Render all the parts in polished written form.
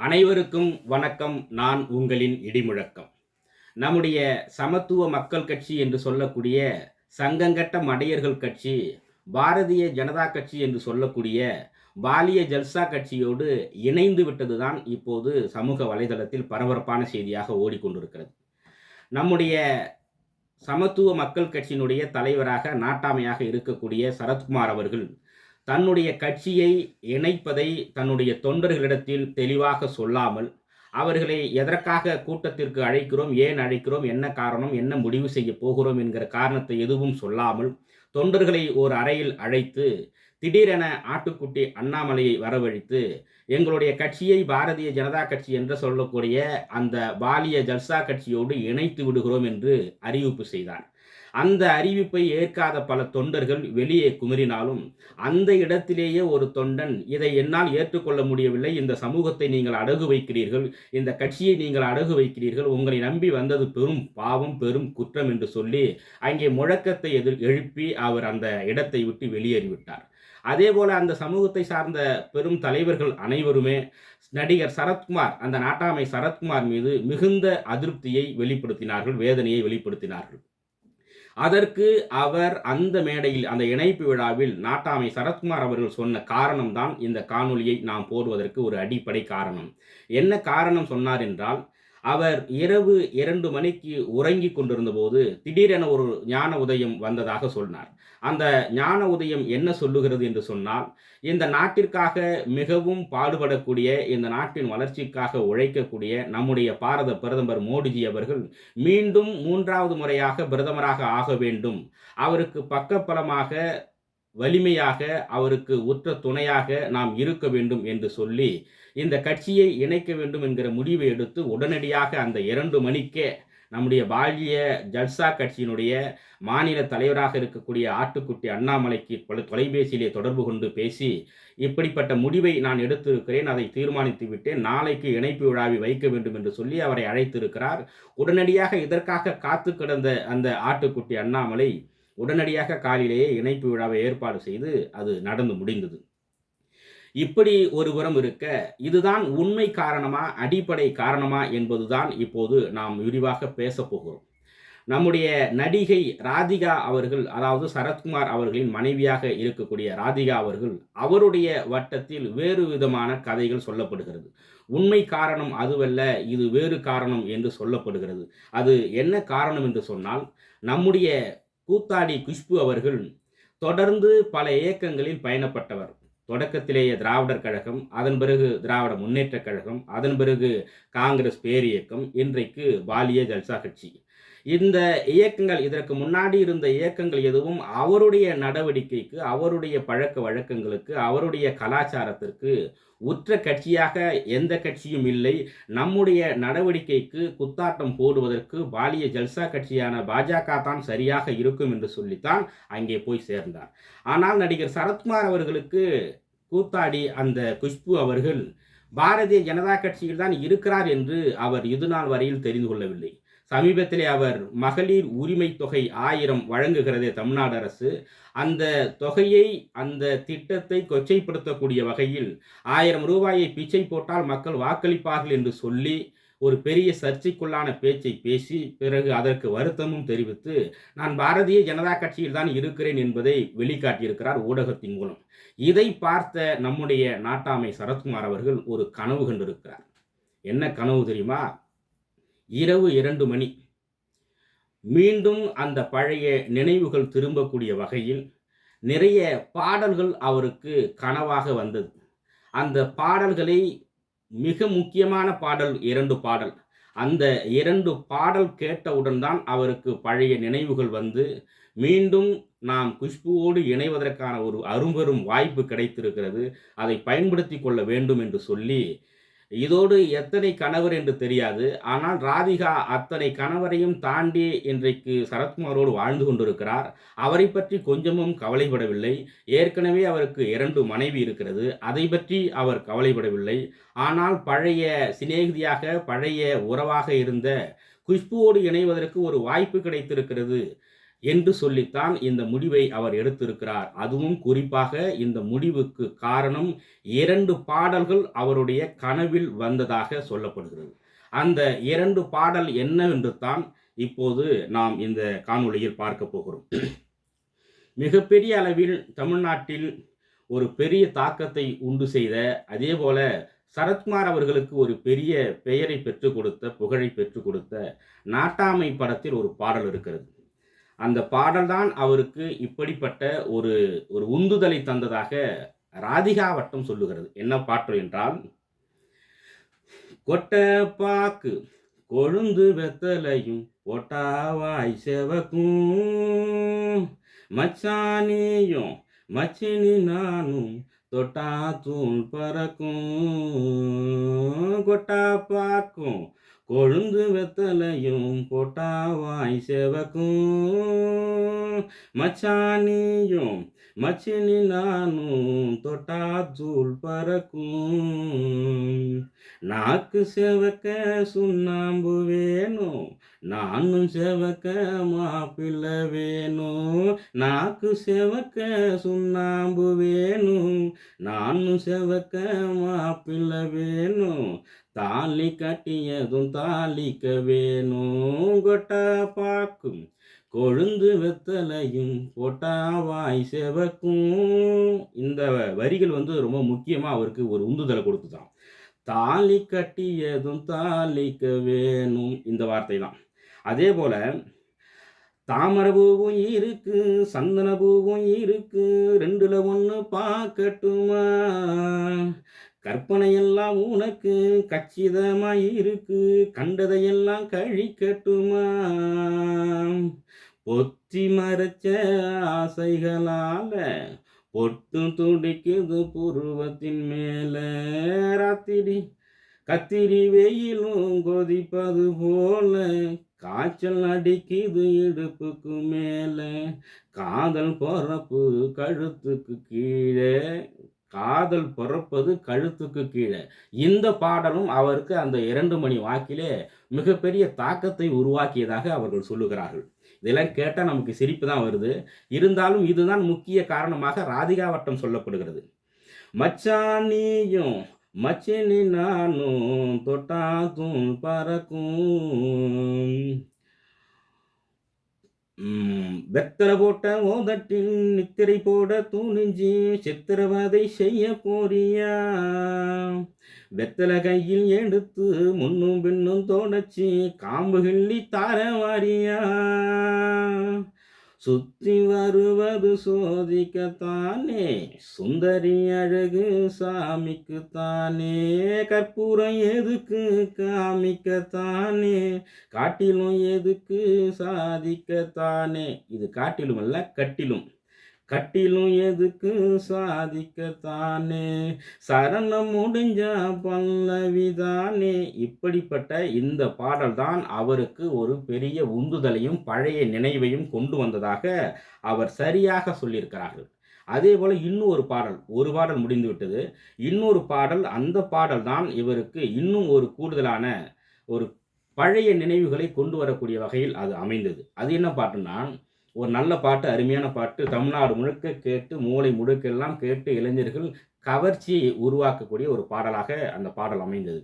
அனைவருக்கும் வணக்கம். நான் உங்களின் இடிமுழக்கம். நம்முடைய சமத்துவ மக்கள் கட்சி என்று சொல்லக்கூடிய சங்கங்கட்ட மடையர்கள் கட்சி, பாரதிய ஜனதா கட்சி என்று சொல்லக்கூடிய பாலிய ஜல்சா கட்சியோடு இணைந்து விட்டதுதான் இப்போது சமூக வலைதளத்தில் பரபரப்பான செய்தியாக ஓடிக்கொண்டிருக்கிறது. நம்முடைய சமத்துவ மக்கள் கட்சியினுடைய தலைவராக நாட்டாமையாக இருக்கக்கூடிய சரத்குமார் அவர்கள் தன்னுடைய கட்சியை இணைப்பதை தன்னுடைய தொண்டர்களிடத்தில் தெளிவாக சொல்லாமல், அவர்களை எதற்காக கூட்டத்திற்கு அழைக்கிறோம், ஏன் அழைக்கிறோம், என்ன காரணம், என்ன முடிவு செய்ய போகிறோம் என்கிற காரணத்தை எதுவும் சொல்லாமல், தொண்டர்களை ஒரு அறையில் அழைத்து திடீரென ஆட்டுக்குட்டி அண்ணாமலையை வரவழைத்து, எங்களுடைய கட்சியை பாரதிய ஜனதா கட்சி என்று சொல்லக்கூடிய அந்த பாலிய ஜல்சா கட்சியோடு இணைத்து விடுகிறோம் என்று அறிவிப்பு செய்தார். அந்த அறிவிப்பை ஏற்காத பல தொண்டர்கள் வெளியே குமரினாலும், அந்த இடத்திலேயே ஒரு தொண்டன், இதை என்னால் ஏற்றுக்கொள்ள முடியவில்லை, இந்த சமூகத்தை நீங்கள் அடகு வைக்கிறீர்கள், இந்த கட்சியை நீங்கள் அடகு வைக்கிறீர்கள், உங்களை நம்பி வந்தது பெரும் பாவம், பெரும் குற்றம் என்று சொல்லி அங்கே முழக்கத்தை எழுப்பி அவர் அந்த இடத்தை விட்டு வெளியேறிவிட்டார். அதேபோல அந்த சமூகத்தை சார்ந்த பெரும் தலைவர்கள் அனைவருமே நடிகர் சரத்குமார், அந்த நாட்டாமை சரத்குமார் மீது மிகுந்த அதிருப்தியை வெளிப்படுத்தினார்கள், வேதனையை வெளிப்படுத்தினார்கள். அதற்கு அவர் அந்த மேடையில், அந்த இணைப்பு விழாவில் நாட்டாமை சரத்குமார் அவர்கள் சொன்ன காரணம்தான் இந்த காணொளியை நாம் போடுவதற்கு ஒரு அடிப்படை காரணம். என்ன காரணம் சொன்னார் என்றால், அவர் இரவு 2 மணிக்கு உறங்கிக் கொண்டிருந்தபோது திடீரென ஒரு ஞான உதயம் வந்ததாக சொன்னார். அந்த ஞான உதயம் என்ன சொல்லுகிறது என்று சொன்னால், இந்த நாட்டிற்காக மிகவும் பாடுபடக்கூடிய, இந்த நாட்டின் வளர்ச்சிக்காக உழைக்கக்கூடிய நம்முடைய பாரத பிரதமர் மோடிஜி அவர்கள் மீண்டும் 3வது முறையாக பிரதமராக ஆக வேண்டும். அவருக்கு பக்கபலமாக, வலிமையாக, அவருக்கு உற்ற துணையாக நாம் இருக்க வேண்டும் என்று சொல்லி இந்த கட்சியை இணைக்க வேண்டும் என்கிற முடிவை எடுத்து உடனடியாக அந்த 2 மணிக்கே நம்முடைய பாலிய ஜல்சா கட்சியினுடைய மாநில தலைவராக இருக்கக்கூடிய ஆட்டுக்குட்டி அண்ணாமலைக்கு தொலைபேசியிலே தொடர்பு கொண்டு பேசி, இப்படிப்பட்ட முடிவை நான் எடுத்திருக்கிறேன், அதை தீர்மானித்து விட்டேன், நாளைக்கு இணைப்பு விழாவை வைக்க வேண்டும் என்று சொல்லி அவரை அழைத்திருக்கிறார். உடனடியாக இதற்காக காத்து கிடந்த அந்த ஆட்டுக்குட்டி அண்ணாமலை உடனடியாக காலையிலேயே இணைப்பு விழாவை ஏற்பாடு செய்து அது நடந்து முடிந்தது. இப்படி ஒருபுறம் இருக்க, இதுதான் உண்மை காரணமா, அடிப்படை காரணமா என்பதுதான் இப்போது நாம் விரிவாக பேசப் போகிறோம். நம்முடைய நடிகை ராதிகா அவர்கள், அதாவது சரத்குமார் அவர்களின் மனைவியாக இருக்கக்கூடிய ராதிகா அவர்கள், அவருடைய வட்டத்தில் வேறு விதமான கதைகள் சொல்லப்படுகிறது. உண்மை காரணம் அதுவல்ல, இது வேறு காரணம் என்று சொல்லப்படுகிறது. அது என்ன காரணம் என்று சொன்னால், நம்முடைய கூத்தாடி குஷ்பு அவர்கள் தொடர்ந்து பல இயக்கங்களில் பயணப்பட்டவர். தொடக்கத்திலேயே திராவிடர் கழகம், அதன் பிறகு திராவிட முன்னேற்றக் கழகம், அதன் பிறகு காங்கிரஸ் பேரியக்கம், இன்றைக்கு பாலிய ஜல்சா கட்சி. இந்த இயக்கங்கள், இதற்கு முன்னாடி இருந்த இயக்கங்கள் எதுவும் அவருடைய நடவடிக்கைக்கு, அவருடைய பழக்க வழக்கங்களுக்கு, அவருடைய கலாச்சாரத்திற்கு உற்ற கட்சியாக எந்த கட்சியும் இல்லை. நம்முடைய நடவடிக்கைக்கு குத்தாட்டம் போடுவதற்கு பாலிய ஜல்சா கட்சியான பாஜக தான் சரியாக இருக்கும் என்று சொல்லித்தான் அங்கே போய் சேர்ந்தார். ஆனால் நடிகர் சரத்குமார் அவர்களுக்கு கூத்தாடி அந்த குஷ்பு அவர்கள் பாரதிய ஜனதா கட்சியில் தான் இருக்கிறார் என்று அவர் இதுநாள் வரையில் தெரிந்து கொள்ளவில்லை. சமீபத்திலே அவர் மகளிர் உரிமை தொகை 1000 வழங்குகிறதே தமிழ்நாடு அரசு, அந்த தொகையை, அந்த திட்டத்தை கொச்சைப்படுத்தக்கூடிய வகையில் 1000 ரூபாயை பிச்சை போட்டால் மக்கள் வாக்களிப்பார்கள் என்று சொல்லி ஒரு பெரிய சர்ச்சைக்குள்ளான பேச்சை பேசி, பிறகு அதற்கு வருத்தமும் தெரிவித்து, நான் பாரதிய ஜனதா கட்சியில் தான் இருக்கிறேன் என்பதை வெளிக்காட்டியிருக்கிறார் ஊடகத்தின் மூலம். இதை பார்த்த நம்முடைய நாட்டாமை சரத்குமார் அவர்கள் ஒரு கனவு கண்டிருக்கிறார். என்ன கனவு தெரியுமா? இரவு 2 மணி, மீண்டும் அந்த பழைய நினைவுகள் திரும்பக்கூடிய வகையில் நிறைய பாடல்கள் அவருக்கு கனவாக வந்தது. அந்த பாடல்களை, மிக முக்கியமான பாடல் 2 பாடல். அந்த 2 பாடல் கேட்டவுடன் தான் அவருக்கு பழைய நினைவுகள் வந்து, மீண்டும் நாம் குஷ்புவோடு இணைவதற்கான ஒரு அரும்பெரும் வாய்ப்பு கிடைத்திருக்கிறது, அதை பயன்படுத்தி கொள்ள வேண்டும் என்று சொல்லி, இதோடு எத்தனை கணவர் என்று தெரியாது, ஆனால் ராதிகா அத்தனை கணவரையும் தாண்டி இன்றைக்கு சரத்குமாரோடு வாழ்ந்து கொண்டிருக்கிறார். அவரை பற்றி கொஞ்சமும் கவலைப்படவில்லை. ஏற்கனவே அவருக்கு 2 மனைவி இருக்கிறது, அதை பற்றி அவர் கவலைப்படவில்லை. ஆனால் பழைய சிநேகிதியாக, பழைய உறவாக இருந்த குஷ்புவோடு இணைவதற்கு ஒரு வாய்ப்பு கிடைத்திருக்கிறது. என்று சொல்லித்தான் இந்த முடிவை அவர் எடுத்திருக்கிறார். அதுவும் குறிப்பாக இந்த முடிவுக்கு காரணம் 2 பாடல்கள் அவருடைய கனவில் வந்ததாக சொல்லப்படுகிறது. அந்த 2 பாடல் என்னவென்று தான் இப்போது நாம் இந்த காணொளியில் பார்க்க போகிறோம். மிகப்பெரிய அளவில் தமிழ்நாட்டில் ஒரு பெரிய தாக்கத்தை உண்டு செய்த, அதேபோல சரத்குமார் அவர்களுக்கு ஒரு பெரிய பெயரை பெற்றுக் கொடுத்த, புகழை பெற்றுக் கொடுத்த நாட்டாமை படத்தில் ஒரு பாடல் இருக்கிறது. அந்த பாடல் தான் அவருக்கு இப்படிப்பட்ட ஒரு ஒரு உந்துதலை தந்ததாக ராதிகா வட்டம் சொல்லுகிறது. என்ன பாட்டு என்றால், கொட்டப்பாக்கு கொழுந்து வெத்தலையும் பொட்டாவாய் செவக்கும், மச்சானியும் மச்சினி நானும் தொட்டா தூள் பறக்கும், கொட்டாப்பாக்கும் கொழுந்து வெத்தலையும் பொட்டாவாய் செவக்கும், மச்சானியும் மச்சினி நானும் தொட்டா தூள் பறக்கும், நாக்கு செவக்க சுண்ணாம்பு வேணும், நானும் செவக்க மாப்பிள்ளை வேணும், நாக்கு செவக்க சுண்ணாம்பு வேணும், நானும் செவக்க மாப்பிள்ளை வேணும், தாலி கட்டியதும் தாலிக்க வேணும், கொட்டா பாக்கும் கொழுந்து வெத்தலையும் பொட்டாவாய் செவக்கும். இந்த வரிகள் ரொம்ப முக்கியமா அவருக்கு ஒரு உந்துதலை கொடுத்துதான். தாலி கட்டியதும் தாலிக்க வேணும், இந்த வார்த்தை தான். அதே போல தாமரை பூவும் இருக்கு, சந்தன பூவும் இருக்கு, 2ல 1 பார்க்கட்டுமா, கற்பனையெல்லாம் உனக்கு கச்சிதமா இருக்கு, கண்டதையெல்லாம் கழிக்கட்டுமா, பொத்தி மறைச்ச ஆசைகளால பொட்டும் துடிக்குது புருவத்தின் மேல, ராத்திரி கத்திரி வெயிலும் கொதிப்பது போல, காய்ச்சல் அடிக்குது இடுப்புக்கு மேல, காதல் பொறப்பு கழுத்துக்கு கீழே, காதல் பிறப்பது கழுத்துக்கு கீழே. இந்த பாடலும் அவருக்கு அந்த 2 மணி வாக்கிலே மிகப்பெரிய தாக்கத்தை உருவாக்கியதாக அவர்கள் சொல்லுகிறார்கள். இதெல்லாம் கேட்டால் நமக்கு சிரிப்பு தான் வருது. இருந்தாலும் இதுதான் முக்கிய காரணமாக ராதிகா வட்டம் சொல்லப்படுகிறது. மச்சான் நீயும் மச்சினி நானும் தொட்டா தூள் பறக்கும், வெத்தலை போட்ட ஓதட்டில் நித்திரை போட துணிஞ்சி சித்திரவதை செய்ய போறியா, வெத்தலை கையில் எடுத்து முன்னும் பின்னும் தொடச்சி காம்பு கிள்ளி தார வாரியா, சுத்தி வருவது சோதிக்கத்தானே சுந்தரி அழகு சாமிக்குத்தானே, கற்பூரம் எதுக்கு காமிக்கத்தானே, காட்டிலும் எதுக்கு சாதிக்கத்தானே, இது காட்டிலும் அல்ல கட்டிலும், கட்டிலும் எதுக்கு சாதிக்கத்தானே, சரணம் முடிஞ்சா பல்லவிதானே. இப்படிப்பட்ட இந்த பாடல் தான் அவருக்கு ஒரு பெரிய உந்துதலையும் பழைய நினைவையும் கொண்டு வந்ததாக அவர் சரியாக சொல்லியிருக்கிறார்கள். அதே போல இன்னும் ஒரு பாடல், ஒரு பாடல் முடிந்து விட்டது. இன்னொரு பாடல், அந்த பாடல் தான் இவருக்கு இன்னும் ஒரு கூடுதலான ஒரு பழைய நினைவுகளை கொண்டு வரக்கூடிய வகையில் அது அமைந்தது. அது என்ன பாட்டுன்னா, ஒரு நல்ல பாட்டு, அருமையான பாட்டு, தமிழ்நாடு முழுக்க கேட்டு மூலை முடுக்கெல்லாம் கேட்டு இளைஞர்கள் கவர்ச்சியை உருவாக்கக்கூடிய ஒரு பாடலாக அந்த பாடல் அமைந்தது.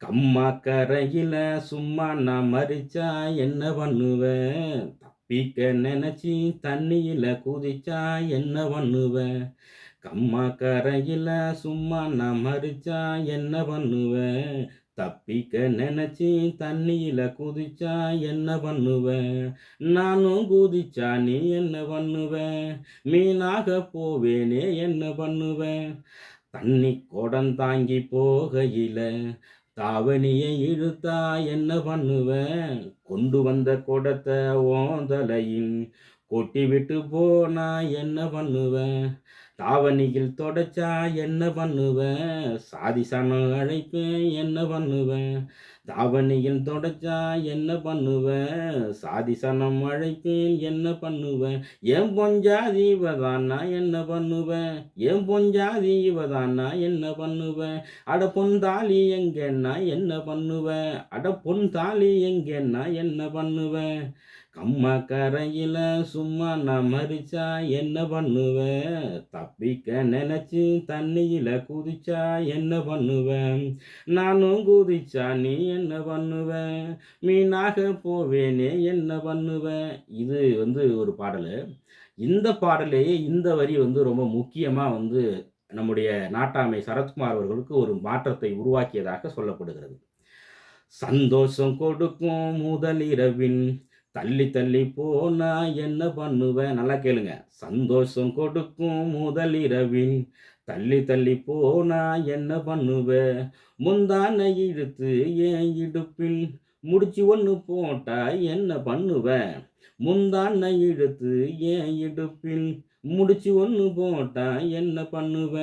கம்மா கரையில சும்மா நான் மறிச்சா என்ன பண்ணுவேன், தப்பிக்க நினைச்சி தண்ணியில குதிச்சா என்ன பண்ணுவேன், கம்மா கரையில சும்மா நான் மறிச்சா என்ன பண்ணுவேன், தப்பிக்க நினைச்சி தண்ணியில குதிச்சா என்ன பண்ணுவேன், நானும் குதிச்சா நீ என்ன பண்ணுவேன், மீனாக போவேனே என்ன பண்ணுவேன், தண்ணி குடம் தாங்கி போகையில தாவணியை இழுத்தா என்ன பண்ணுவேன், கொண்டு வந்த குடத்தை ஓந்தலையும் கொட்டி விட்டு போனா என்ன பண்ணுவேன், தாவணியில் தொடச்சா என்ன பண்ணுவேன், சாதி சனம் அழைப்பேன் என்ன பண்ணுவேன், தாவணியில் தொடச்சா என்ன பண்ணுவேன், சாதி சனம் அழைப்பேன் என்ன பண்ணுவேன், என் பொஞ்சாதி இவதானா என்ன பண்ணுவேன், என் பொஞ்சாதி இவதானா என்ன பண்ணுவேன், அட பொன் தாலி எங்கன்னா என்ன பண்ணுவேன், அட பொன் தாலி எங்கன்னா என்ன பண்ணுவேன், கம்மா கரையில சும்மா நான் மறிச்சா என்ன பண்ணுவேன்? தப்பிக்க நினைச்சு தண்ணியில குதிச்சா என்ன பண்ணுவேன்? நானும் குதிச்சா நீ என்ன பண்ணுவ? மீனாக போவேனே என்ன பண்ணுவ? இது ஒரு பாடலு. இந்த பாடலேயே இந்த வரி ரொம்ப முக்கியமா நம்முடைய நாட்டாமை சரத்குமார் அவர்களுக்கு ஒரு மாற்றத்தை உருவாக்கியதாக சொல்லப்படுகிறது. சந்தோஷம் கொடுக்கும் முதலிரவின் தள்ளி தள்ளி போனா என்ன பண்ணுவேன்? நல்லா கேளுங்க. சந்தோஷம் கொடுக்கும் முதலிரவின் தள்ளி தள்ளி போனா என்ன பண்ணுவ? முந்தான இழுத்து என் இடுப்பில் முடிச்சு ஒண்ணு போட்டா என்ன பண்ணுவ? முந்தான இழுத்து என் இடுப்பில் முடிச்சு ஒண்ணு போட்டா என்ன பண்ணுவ?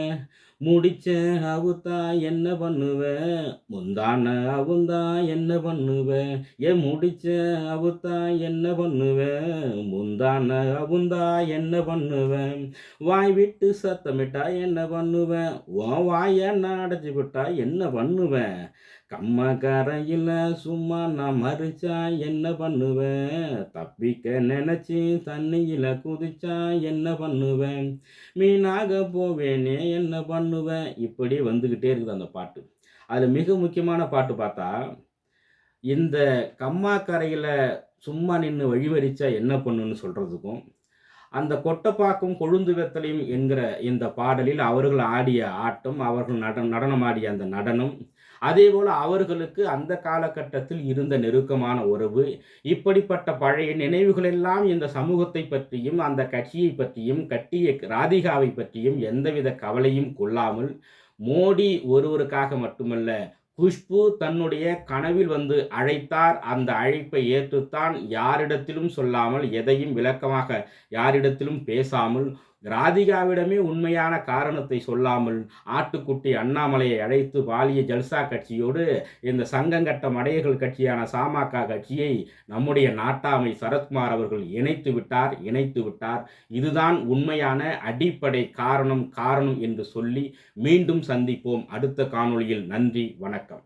முடிச்ச அவுத்தா என்ன பண்ணுவ? முந்தான அவுந்தா என்ன பண்ணுவ? ஏன் முடிச்ச அவுத்தா என்ன பண்ணுவ? முந்தான அவுந்தா என்ன பண்ணுவ? வாய் விட்டு சத்தமிட்டா என்ன பண்ணுவ? உன் வாய நான் அடைச்சு விட்டா என்ன பண்ணுவ? கம்மா கரையில சும்மா நான் மறிச்சா என்ன பண்ணுவேன்? தப்பிக்க நினைச்சு தண்ணியில குதிச்சா என்ன பண்ணுவேன்? மீனாக போவேனே என்ன பண்ணுவேன்? இப்படி வந்துகிட்டே இருக்குது அந்த பாட்டு. அதுல மிக முக்கியமான பாட்டு பார்த்தா, இந்த கம்மா கரையில சும்மா நின்னு வழிமறிச்சா என்ன பண்ணுன்னு சொல்றதுக்கும், அந்த கொட்டப்பாக்கும் கொழுந்து வெத்தலையும் என்கிற இந்த பாடலில் அவர்கள் ஆடிய ஆட்டம், அவர்கள் நடனமாடிய அந்த நடனம், அதேபோல அவர்களுக்கு அந்த காலகட்டத்தில் இருந்த நெருக்கமான உறவு, இப்படிப்பட்ட பழைய நினைவுகளெல்லாம் இந்த சமூகத்தை பற்றியும், அந்த கட்சியை பற்றியும், கட்டிய ராதிகாவை பற்றியும் எந்தவித கவலையும் கொள்ளாமல், மோடி ஒருவருக்காக மட்டுமல்ல, குஷ்பு தன்னுடைய கனவில் அழைத்தார். அந்த அழைப்பை ஏற்றுத்தான் யாரிடத்திலும் சொல்லாமல், எதையும் விளக்கமாக யாரிடத்திலும் பேசாமல், ராதிகாவிடமே உண்மையான காரணத்தை சொல்லாமல், ஆட்டுக்குட்டி அண்ணாமலையை அழைத்து பாலிய ஜல்சா கட்சியோடு இந்த சங்கங்கட்ட மடையர்கள் கட்சியான சமக கட்சியை நம்முடைய நாட்டாமை சரத்குமார் அவர்கள் இணைத்து விட்டார். இதுதான் உண்மையான அடிப்படை காரணம் என்று சொல்லி மீண்டும் சந்திப்போம் அடுத்த காணொளியில். நன்றி, வணக்கம்.